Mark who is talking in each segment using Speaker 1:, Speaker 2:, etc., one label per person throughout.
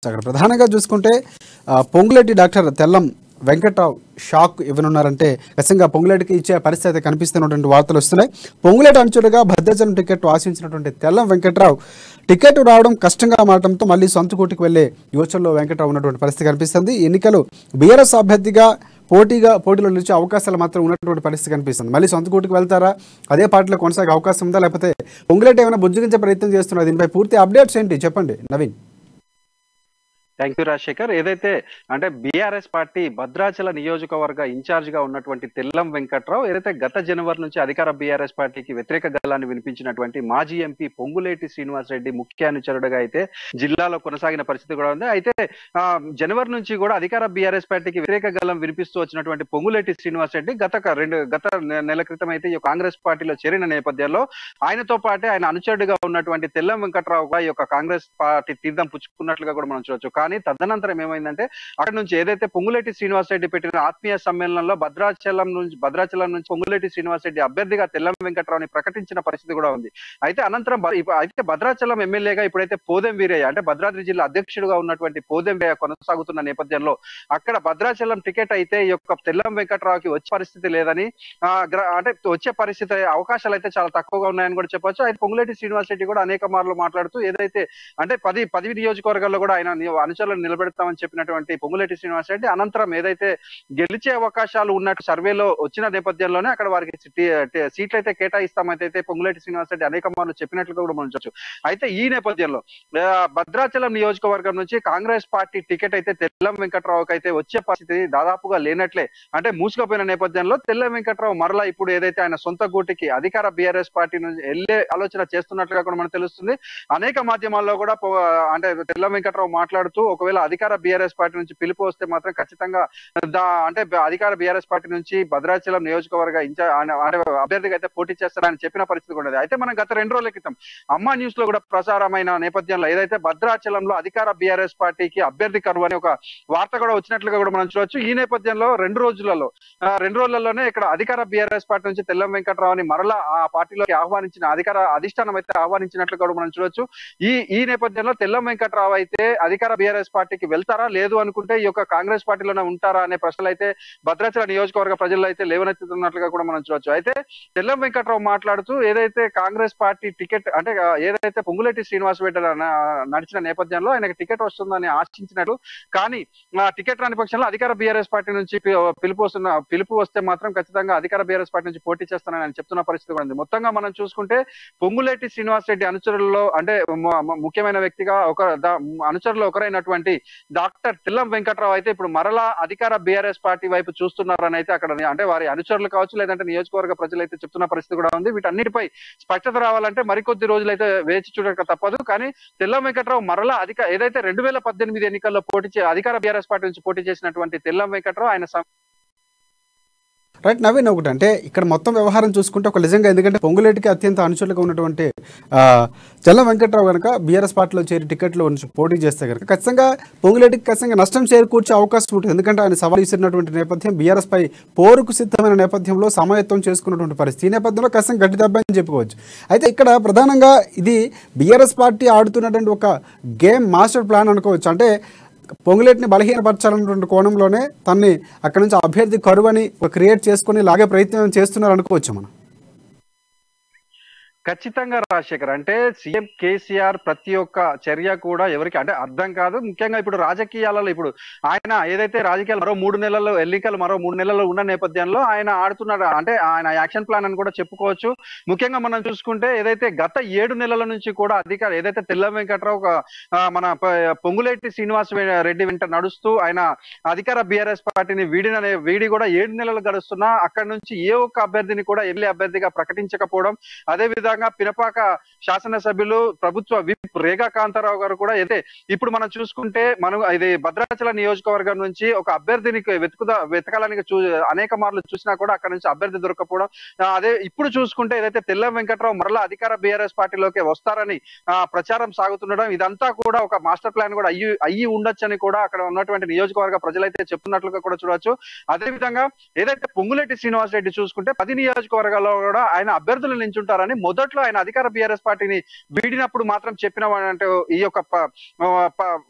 Speaker 1: అక్కడ ప్రధానంగా చూసుకుంటే పొంగులేటి డాక్టర్ తెల్లం వెంకట్రావు షాక్ ఇవ్వనున్నారంటే ఖచ్చితంగా పొంగులేటికి ఇచ్చే పరిస్థితి అయితే కనిపిస్తున్నటువంటి వార్తలు వస్తున్నాయి. పొంగులేటి అనుచరుడుగా భద్రాచలం టికెట్ ఆశించినటువంటి తెల్లం వెంకట్రావు టికెట్ రావడం కష్టంగా మారడంతో మళ్ళీ సొంత కోటికి వెళ్లే యోచనలో వెంకట్రావు ఉన్నటువంటి పరిస్థితి కనిపిస్తుంది. ఎన్నికలు బీఆర్ఎస్ అభ్యర్థిగా పోటీలో నిలిచే అవకాశాలు మాత్రం ఉన్నటువంటి పరిస్థితి కనిపిస్తుంది. మళ్ళీ సొంత కోటికి వెళ్తారా, అదే పార్టీలో కొనసాగే అవకాశం ఉందా, లేకపోతే పొంగులేటి ఏమైనా బుజ్జగించే ప్రయత్నం చేస్తున్నారు? దీనిపై పూర్తి అప్డేట్స్ ఏంటి చెప్పండి నవీన్.
Speaker 2: Thank you Rajasekhar. ఏదైతే అంటే బీఆర్ఎస్ పార్టీ భద్రాచల నియోజకవర్గ ఇన్ఛార్జ్ గా ఉన్నటువంటి తెల్లం వెంకట్రావు ఏదైతే గత జనవరి నుంచి అధికార బీఆర్ఎస్ పార్టీకి వ్యతిరేక గళాన్ని వినిపించినటువంటి మాజీ ఎంపీ పొంగులేటి శ్రీనివాసరెడ్డి ముఖ్య అనుచరుడుగా అయితే జిల్లాలో కొనసాగిన పరిస్థితి కూడా ఉంది. అయితే జనవరి నుంచి కూడా అధికార బీఆర్ఎస్ పార్టీకి వ్యతిరేక గళం వినిపిస్తూ వచ్చినటువంటి పొంగులేటి శ్రీనివాసరెడ్డి గత నెల క్రితం అయితే ఈ కాంగ్రెస్ పార్టీలో చేరిన నేపథ్యంలో ఆయనతో పాటే ఆయన అనుచరుడుగా ఉన్నటువంటి తెల్లం వెంకట్రావు ఈ యొక్క కాంగ్రెస్ పార్టీ తీర్థం పుచ్చుకున్నట్లుగా కూడా మనం చూడొచ్చు. కానీ తదనంతరం ఏమైందంటే అక్కడ నుంచి ఏదైతే పొంగులేటి శ్రీనివాసరెడ్డి పెట్టిన ఆత్మీయ సమ్మేళనంలో భద్రాచలం నుంచి పొంగులేటి శ్రీనివాసరెడ్డి అభ్యర్థిగా తెల్లం వెంకట్రావుని ప్రకటించిన పరిస్థితి కూడా ఉంది. అయితే అనంతరం భద్రాచలం ఎమ్మెల్యేగా ఇప్పుడైతే పోదెం వీరయ్య అంటే భద్రాద్రి జిల్లా అధ్యక్షుడుగా ఉన్నటువంటి పోదెం వీరయ్య కొనసాగుతున్న నేపథ్యంలో అక్కడ భద్రాచలం టికెట్ అయితే ఈ యొక్క తెల్లం వెంకట్రావుకి వచ్చే పరిస్థితి లేదని అంటే వచ్చే పరిస్థితి అవకాశాలు అయితే చాలా తక్కువగా ఉన్నాయని కూడా చెప్పొచ్చు. అయితే పొంగులేటి శ్రీనివాసరెడ్డి కూడా అనేక మార్లు మాట్లాడుతూ ఏదైతే అంటే 10 నియోజకవర్గాల్లో కూడా ఆయన అనుచరులను నిలబెడతామని చెప్పినటువంటి పొంగులేటి శ్రీనివాసరెడ్డి అనంతరం ఏదైతే గెలిచే అవకాశాలు ఉన్నట్టు సర్వేలో వచ్చిన నేపథ్యంలోనే అక్కడ వారికి సీట్లు అయితే కేటాయిస్తామైతే పొంగులేటి శ్రీనివాసరెడ్డి అనేక మార్లు చెప్పినట్లుగా కూడా మనం చూడొచ్చు. అయితే ఈ నేపథ్యంలో భద్రాచలం నియోజకవర్గం నుంచి కాంగ్రెస్ పార్టీ టికెట్ అయితే తెల్లం వెంకట్రావుకి అయితే వచ్చే పరిస్థితి దాదాపుగా లేనట్లే అంటే మూసుకుపోయిన నేపథ్యంలో తెల్లం వెంకట్రావు మరలా ఇప్పుడు ఏదైతే ఆయన సొంత గూటికి అధికార బీఆర్ఎస్ పార్టీ నుంచి వెళ్లే ఆలోచన చేస్తున్నట్లుగా కూడా మనకు తెలుస్తుంది. అనేక మాధ్యమాల్లో కూడా అంటే తెల్లం వెంకట్రావు మాట్లాడుతూ ఒకవేళ అధికార బీఆర్ఎస్ పార్టీ నుంచి పిలుపు వస్తే మాత్రం ఖచ్చితంగా అంటే అధికార బీఆర్ఎస్ పార్టీ నుంచి భద్రాచలం నియోజకవర్గ అభ్యర్థిగా అయితే పోటీ చేస్తారని చెప్పిన పరిస్థితి కూడా ఉంది. అయితే మనం గత 2 రోజుల క్రితం అమ్మా న్యూస్ లో కూడా ప్రసారమైన నేపథ్యంలో ఏదైతే భద్రాచలంలో అధికార బీఆర్ఎస్ పార్టీకి అభ్యర్థి కరువు అని ఒక వార్త కూడా వచ్చినట్లుగా కూడా మనం చూడొచ్చు. ఈ నేపథ్యంలో 2 రోజులలోనే ఇక్కడ అధికార బీఆర్ఎస్ పార్టీ నుంచి తెల్లం వెంకట్రావుని మరలా ఆ పార్టీలోకి ఆహ్వానించిన అధికార అధిష్టానం అయితే ఆహ్వానించినట్లు కూడా మనం చూడొచ్చు. ఈ నేపథ్యంలో తెల్లం వెంకట్రావు అయితే అధికార బీఆర్ఎస్ పార్టీకి వెళ్తారా, లేదు అనుకుంటే ఈ యొక్క కాంగ్రెస్ పార్టీలోనే ఉంటారా అనే ప్రశ్నలు అయితే భద్రాచల నియోజకవర్గ ప్రజల్లో అయితే లేవనెత్తుతున్నట్లుగా కూడా మనం చూడొచ్చు. అయితే తెల్లం వెంకట్రావు మాట్లాడుతూ ఏదైతే కాంగ్రెస్ పార్టీ టికెట్ అంటే ఏదైతే పొంగులేటి శ్రీనివాసరెడ్డి నడిచిన నేపథ్యంలో ఆయనకి టికెట్ వస్తుందని ఆశించినట్లు, కానీ టికెట్ రాని పక్షంలో అధికార బీఆర్ఎస్ పార్టీ నుంచి పిలుపు వస్తే మాత్రం ఖచ్చితంగా అధికార బీఆర్ఎస్ పార్టీ నుంచి పోటీ చేస్తానని ఆయన చెప్తున్న పరిస్థితి కూడా ఉంది. మొత్తంగా మనం చూసుకుంటే పొంగులేటి శ్రీనివాసరెడ్డి అనుచరుల్లో అంటే ముఖ్యమైన వ్యక్తిగా అనుచరులు ఒకరైనటువంటి డాక్టర్ తెల్లం వెంకట్రావు అయితే ఇప్పుడు మరలా అధికార బీఆర్ఎస్ పార్టీ వైపు చూస్తున్నారని అయితే అక్కడ అంటే వారి అనుచరులు కావచ్చు లేదంటే నియోజకవర్గ ప్రజలు అయితే చెప్తున్న పరిస్థితి కూడా ఉంది. వీటన్నిటిపై స్పష్టత రావాలంటే మరికొద్ది రోజులు అయితే వేచి చూడక తప్పదు. కానీ తెల్లం వెంకట్రావు మరలా ఏదైతే 2018 ఎన్నికల్లో అధికార బీఆర్ఎస్ పార్టీ నుంచి పోటీ చేసినటువంటి తెల్లం వెంకట్రావు ఆయన
Speaker 1: రైట్ నవీన్, ఒకటి అంటే ఇక్కడ మొత్తం వ్యవహారం చూసుకుంటే ఒక నిజంగా ఎందుకంటే పొంగులేటికి అత్యంత అనుచరులుగా ఉన్నటువంటి తెల్లం వెంకట్రావు కనుక బీఆర్ఎస్ పార్టీలో చేరి టికెట్లో పోటీ చేస్తే కనుక ఖచ్చితంగా పొంగులేటికి ఖచ్చితంగా నష్టం చేకూర్చే అవకాశం ఉంటుంది. ఎందుకంటే ఆయన సవాల్ ఇస్తున్నటువంటి నేపథ్యం బీఆర్ఎస్ పై పోరుకు సిద్ధమైన నేపథ్యంలో సమాయత్తం చేసుకున్నటువంటి పరిస్థితి. ఈ నేపథ్యంలో ఖచ్చితంగా గట్టి దెబ్బ అని చెప్పుకోవచ్చు. అయితే ఇక్కడ ప్రధానంగా ఇది బీఆర్ఎస్ పార్టీ ఆడుతున్నటువంటి ఒక గేమ్ మాస్టర్ ప్లాన్ అనుకోవచ్చు. అంటే పొంగులేటిని బలహీనపరచాలన్నటువంటి కోణంలోనే తన్ని అక్కడి నుంచి అభ్యర్థి కరువని క్రియేట్ చేసుకుని లాగే ప్రయత్నం చేస్తున్నారు అనుకోవచ్చు మనం.
Speaker 2: ఖచ్చితంగా రాజశేఖర్, అంటే సీఎం కేసీఆర్ ప్రతి ఒక్క చర్య కూడా ఎవరికి అంటే అర్థం కాదు. ముఖ్యంగా ఇప్పుడు రాజకీయాలలో ఇప్పుడు ఆయన ఏదైతే రాజకీయాలు ఎన్నికలు మరో 3 నెలల్లో ఉన్న నేపథ్యంలో ఆయన ఆడుతున్నారు అంటే ఆయన యాక్షన్ ప్లాన్ అని కూడా చెప్పుకోవచ్చు. ముఖ్యంగా మనం చూసుకుంటే ఏదైతే గత 7 నెలల నుంచి కూడా ఏదైతే తెల్లం వెంకట్రావు మన పొంగులేటి శ్రీనివాస రెడ్డి వెంట నడుస్తూ ఆయన అధికార బీఆర్ఎస్ పార్టీని వీడి కూడా 7 నెలలు గడుస్తున్నా అక్కడి నుంచి ఏ ఒక్క అభ్యర్థిని కూడా ఎమ్మెల్యే అభ్యర్థిగా ప్రకటించకపోవడం, అదే విధంగా పినపాక శాసనసభ్యులు ప్రభుత్వ విప్ రేగా కాంతారావు గారు కూడా అయితే ఇప్పుడు మనం చూసుకుంటే ఇది భద్రాచల నియోజకవర్గం నుంచి ఒక అభ్యర్థిని వెతకాలని అనేక మార్లు చూసినా కూడా అక్కడ నుంచి అభ్యర్థి దొరకపోవడం, అదే ఇప్పుడు చూసుకుంటే ఏదైతే తెల్లం వెంకట్రావు మరలా అధికార బీఆర్ఎస్ పార్టీలోకి వస్తారని ప్రచారం సాగుతుండడం, ఇదంతా కూడా ఒక మాస్టర్ ప్లాన్ కూడా అయ్యి ఉండొచ్చని కూడా అక్కడ ఉన్నటువంటి నియోజకవర్గ ప్రజలైతే చెప్తున్నట్లుగా కూడా చూడవచ్చు. అదే విధంగా ఏదైతే పొంగులేటి శ్రీనివాసరెడ్డి చూసుకుంటే 10 నియోజకవర్గాల్లో కూడా ఆయన అభ్యర్థులు నించుంటారని మొదటి మొదట్లో ఆయన అధికార బీఆర్ఎస్ పార్టీని వీడినప్పుడు మాత్రం చెప్పిన అంటే ఈ యొక్క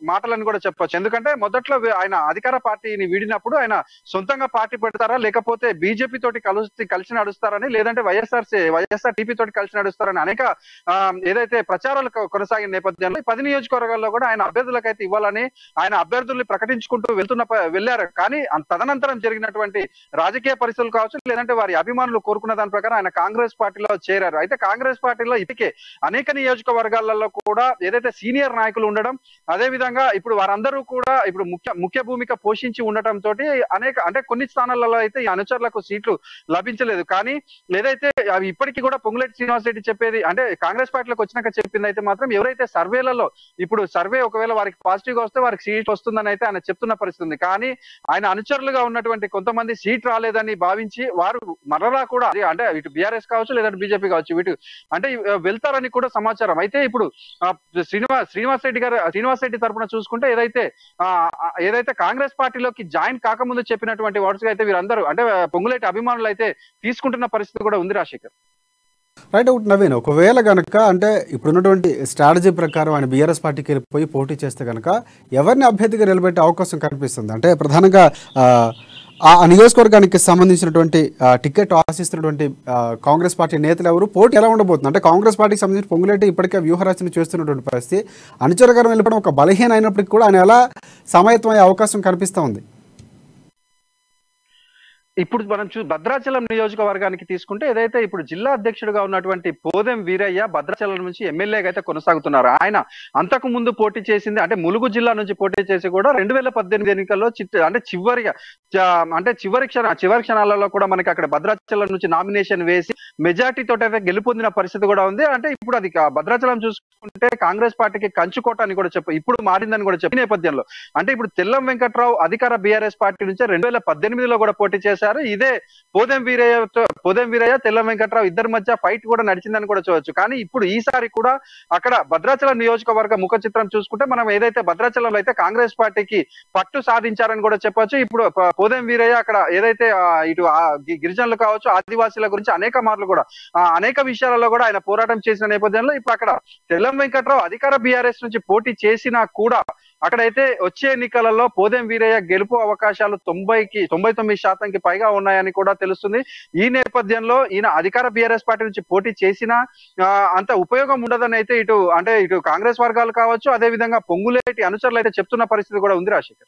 Speaker 2: మాటలను కూడా చెప్పొచ్చు. ఎందుకంటే మొదట్లో ఆయన అధికార పార్టీని వీడినప్పుడు ఆయన సొంతంగా పార్టీ పెడతారా లేకపోతే బీజేపీ తోటి కలిసి నడుస్తారని, లేదంటే వైఎస్ఆర్ టీపీ తోటి కలిసి నడుస్తారని అనేక ఏదైతే ప్రచారాలు కొనసాగిన నేపథ్యంలో 10 నియోజకవర్గాల్లో కూడా ఆయన అభ్యర్థులకు అయితే ఇవ్వాలని ఆయన అభ్యర్థుల్ని ప్రకటించుకుంటూ వెళ్ళారు. కానీ తదనంతరం జరిగినటువంటి రాజకీయ పరిస్థితులు కావచ్చు, లేదంటే వారి అభిమానులు కోరుకున్న దాని ప్రకారం ఆయన కాంగ్రెస్ పార్టీలో చేరారు. అయితే కాంగ్రెస్ పార్టీలో ఇప్పటికే అనేక నియోజకవర్గాలలో కూడా ఏదైతే సీనియర్ నాయకులు ఉండడం, అదే విధంగా ఇప్పుడు వారందరూ కూడా ఇప్పుడు ముఖ్య భూమిక పోషించి ఉండటం తోటి అంటే కొన్ని స్థానాలలో అయితే ఈ అనుచరులకు సీట్లు లభించలేదు. కానీ ఏదైతే అవి ఇప్పటికీ కూడా పొంగులేటి శ్రీనివాస్ రెడ్డి చెప్పేది అంటే కాంగ్రెస్ పార్టీలోకి వచ్చినాక చెప్పింది అయితే మాత్రం ఎవరైతే సర్వేలలో ఇప్పుడు సర్వే ఒకవేళ వారికి పాజిటివ్ గా వస్తే వారికి సీట్ వస్తుందని అయితే ఆయన చెప్తున్న పరిస్థితి ఉంది. కానీ ఆయన అనుచరులుగా ఉన్నటువంటి కొంతమంది సీట్ రాలేదని భావించి వారు మరలా కూడా అంటే ఇటు బీఆర్ఎస్ కావచ్చు లేదంటే బీజేపీ కావచ్చు వీటి అంటే వెళ్తారని కూడా సమాచారం. అయితే ఇప్పుడు శ్రీనివాస్ రెడ్డి తరపున చూసుకుంటే ఏదైతే కాంగ్రెస్ పార్టీలోకి జాయిన్ కాకముందు చెప్పినటువంటి వర్డ్స్ గా అయితే వీరందరూ అంటే పొంగులేటి అభిమానులు అయితే తీసుకుంటున్న పరిస్థితి కూడా ఉంది రాజశేఖర్.
Speaker 1: రైట్. ఒకటి నవీన్, ఒకవేళ కనుక అంటే ఇప్పుడున్నటువంటి స్ట్రాటజీ ప్రకారం ఆయన బీఆర్ఎస్ పార్టీకి వెళ్ళిపోయి పోటీ చేస్తే కనుక ఎవరిని అభ్యర్థిగా నిలబెట్టే అవకాశం కనిపిస్తుంది? అంటే ప్రధానంగా ఆ నియోజకవర్గానికి సంబంధించినటువంటి టికెట్ ఆశిస్తున్నటువంటి కాంగ్రెస్ పార్టీ నేతలు ఎవరు, పోటీ ఎలా ఉండబోతుంది? అంటే కాంగ్రెస్ పార్టీకి సంబంధించి పొంగులేటి ఇప్పటికే వ్యూహరచన చేస్తున్నటువంటి పరిస్థితి, అనుచరగారం వెళ్ళిపోవడం ఒక బలహీన అయినప్పటికీ కూడా ఆయన ఎలా సమాయత్తం అయ్యే అవకాశం కనిపిస్తూ ఉంది?
Speaker 2: ఇప్పుడు మనం భద్రాచలం నియోజకవర్గానికి తీసుకుంటే ఏదైతే ఇప్పుడు జిల్లా అధ్యక్షుడిగా ఉన్నటువంటి పోదెం వీరయ్య భద్రాచలం నుంచి ఎమ్మెల్యేగా అయితే కొనసాగుతున్నారు. ఆయన అంతకు ముందు పోటీ చేసింది అంటే ములుగు జిల్లా నుంచి పోటీ చేసి కూడా 2018 ఎన్నికల్లో చివరి క్షణాలలో కూడా మనకి అక్కడ భద్రాచలం నుంచి నామినేషన్ వేసి మెజార్టీ తోటి అయితే గెలుపొందిన పరిస్థితి కూడా ఉంది. అంటే ఇప్పుడు అది భద్రాచలం చూసుకుంటే కాంగ్రెస్ పార్టీకి కంచుకోట అని కూడా ఇప్పుడు మారిందని కూడా చెప్పి నేపథ్యంలో అంటే ఇప్పుడు తెల్లం వెంకట్రావు అధికార బీఆర్ఎస్ పార్టీ నుంచి 2018లో కూడా పోటీ చేశారు. ఇదే పోదెం వీరయ్య తెల్లం వెంకట్రావు ఇద్దరి మధ్య ఫైట్ కూడా నడిచిందని కూడా చూడొచ్చు. కానీ ఇప్పుడు ఈసారి కూడా అక్కడ భద్రాచలం నియోజకవర్గ ముఖ చిత్రం చూసుకుంటే మనం ఏదైతే భద్రాచలంలో అయితే కాంగ్రెస్ పార్టీకి పట్టు సాధించారని కూడా చెప్పొచ్చు. ఇప్పుడు పోదెం వీరయ్య అక్కడ ఏదైతే ఇటు గిరిజనులు కావచ్చు ఆదివాసీల గురించి అనేక మార్లు కూడా అనేక విషయాలలో కూడా ఆయన పోరాటం చేసిన నేపథ్యంలో ఇప్పుడు అక్కడ తెల్లం వెంకట్రావు అధికార బీఆర్ఎస్ నుంచి పోటీ చేసినా కూడా అక్కడైతే వచ్చే ఎన్నికలలో పోదెం వీరయ్య గెలుపు అవకాశాలు 99% పైగా ఉన్నాయని కూడా తెలుస్తుంది. ఈ నేపథ్యంలో ఈయన అధికార బీఆర్ఎస్ పార్టీ నుంచి పోటీ చేసినా అంత ఉపయోగం ఉండదని అయితే ఇటు కాంగ్రెస్ వర్గాలు కావచ్చు, అదే విధంగా పొంగులేటి అనుచరులు అయితే చెప్తున్న పరిస్థితి కూడా ఉంది రాజశేఖర్.